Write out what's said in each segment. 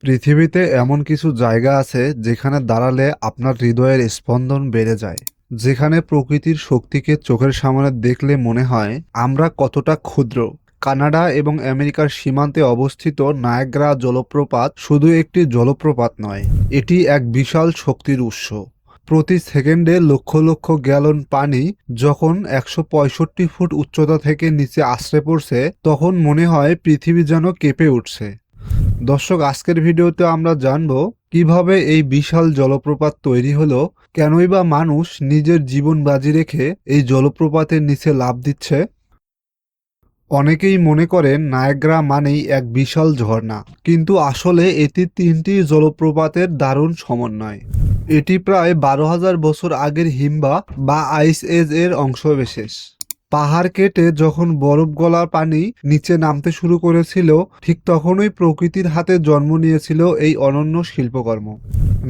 পৃথিবীতে এমন কিছু জায়গা আছে যেখানে দাঁড়ালে আপনার হৃদয়ের স্পন্দন বেড়ে যায়, যেখানে প্রকৃতির শক্তিকে চোখের সামনে দেখলে মনে হয় আমরা কতটা ক্ষুদ্র। কানাডা এবং আমেরিকার সীমান্তে অবস্থিত নায়াগ্রা জলপ্রপাত শুধু একটি জলপ্রপাত নয়, এটি এক বিশাল শক্তির উৎস। প্রতি সেকেন্ডে লক্ষ লক্ষ গ্যালন পানি যখন 165 ফুট উচ্চতা থেকে নিচে আছড়ে পড়ছে, তখন মনে হয় পৃথিবী যেন কেঁপে উঠছে। দর্শক, আজকের ভিডিওতে আমরা জানব কিভাবে এই বিশাল জলপ্রপাত তৈরি হলো, কেনই বা মানুষ নিজের জীবন বাজি রেখে এই জলপ্রপাতের নিচে লাফ দিচ্ছে। অনেকেই মনে করেন নায়াগ্রা মানেই এক বিশাল ঝর্ণা, কিন্তু আসলে এটি তিনটি জলপ্রপাতের দারুণ সমন্বয়। এটি প্রায় 12,000 বছর আগের হিমবাহ বা আইস এজ এর অংশবিশেষ। পাহাড় কেটে যখন বরফ গলা পানি নিচে নামতে শুরু করেছিল, ঠিক তখনই প্রকৃতির হাতে জন্ম নিয়েছিল এই অনন্য শিল্পকর্ম।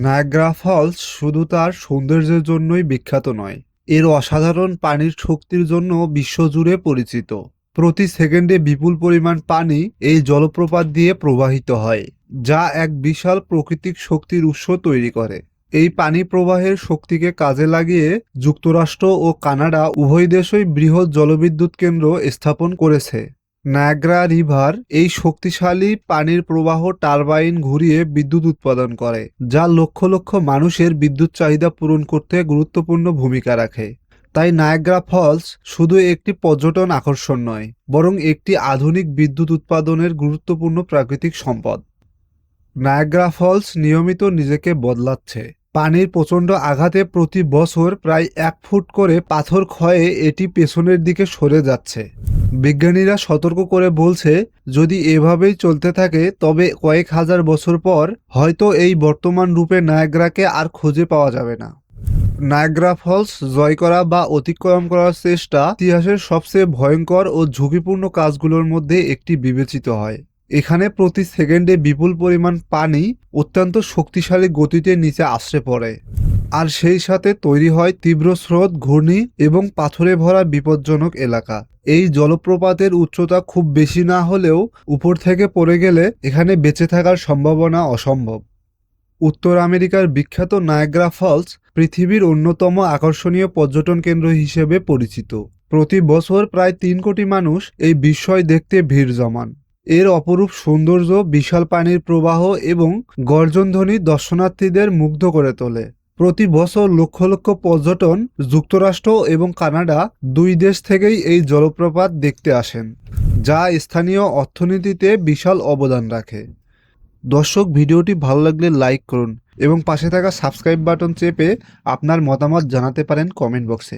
নায়াগ্রা ফলস শুধু তার সৌন্দর্যের জন্যই বিখ্যাত নয়, এর অসাধারণ পানির শক্তির জন্য বিশ্বজুড়ে পরিচিত। প্রতি সেকেন্ডে বিপুল পরিমাণ পানি এই জলপ্রপাত দিয়ে প্রবাহিত হয়, যা এক বিশাল প্রাকৃতিক শক্তির উৎস তৈরি করে। এই পানি প্রবাহের শক্তিকে কাজে লাগিয়ে যুক্তরাষ্ট্র ও কানাডা উভয় দেশই বৃহৎ জলবিদ্যুৎ কেন্দ্র স্থাপন করেছে। নায়াগ্রা রিভার এই শক্তিশালী পানির প্রবাহ টারবাইন ঘুরিয়ে বিদ্যুৎ উৎপাদন করে, যা লক্ষ লক্ষ মানুষের বিদ্যুৎ চাহিদা পূরণ করতে গুরুত্বপূর্ণ ভূমিকা রাখে। তাই নায়াগ্রা ফলস শুধু একটি পর্যটন আকর্ষণ নয়, বরং একটি আধুনিক বিদ্যুৎ উৎপাদনের গুরুত্বপূর্ণ প্রাকৃতিক সম্পদ। নায়াগ্রা ফলস নিয়মিত নিজেকে বদলাচ্ছে। পানির প্রচণ্ড আঘাতে প্রতি বছর প্রায় 1 ফুট করে পাথর ক্ষয়ে এটি পেছনের দিকে সরে যাচ্ছে। বিজ্ঞানীরা সতর্ক করে বলছে, যদি এভাবেই চলতে থাকে তবে কয়েক হাজার বছর পর হয়তো এই বর্তমান রূপে নায়াগ্রাকে আর খুঁজে পাওয়া যাবে না। নায়াগ্রা ফলস জয় করা বা অতিক্রম করার চেষ্টা ইতিহাসের সবচেয়ে ভয়ঙ্কর ও ঝুঁকিপূর্ণ কাজগুলোর মধ্যে একটি বিবেচিত হয়। এখানে প্রতি সেকেন্ডে বিপুল পরিমাণ পানি অত্যন্ত শক্তিশালী গতিতে নিচে আছড়ে পড়ে, আর সেই সাথে তৈরি হয় তীব্র স্রোত, ঘূর্ণি এবং পাথরে ভরা বিপজ্জনক এলাকা। এই জলপ্রপাতের উচ্চতা খুব বেশি না হলেও উপর থেকে পড়ে গেলে এখানে বেঁচে থাকার সম্ভাবনা অসম্ভব। উত্তর আমেরিকার বিখ্যাত নায়াগ্রা ফলস পৃথিবীর অন্যতম আকর্ষণীয় পর্যটন কেন্দ্র হিসেবে পরিচিত। প্রতি বছর প্রায় 3 কোটি মানুষ এই বিস্ময় দেখতে ভিড় জমান। এর অপরূপ সৌন্দর্য, বিশাল পানির প্রবাহ এবং গর্জনধ্বনি দর্শনার্থীদের মুগ্ধ করে তোলে। প্রতি বছর লক্ষ লক্ষ পর্যটন যুক্তরাষ্ট্র এবং কানাডা দুই দেশ থেকেই এই জলপ্রপাত দেখতে আসেন, যা স্থানীয় অর্থনীতিতে বিশাল অবদান রাখে। দর্শক, ভিডিওটি ভালো লাগলে লাইক করুন এবং পাশে থাকা সাবস্ক্রাইব বাটন চেপে আপনার মতামত জানাতে পারেন কমেন্ট বক্সে।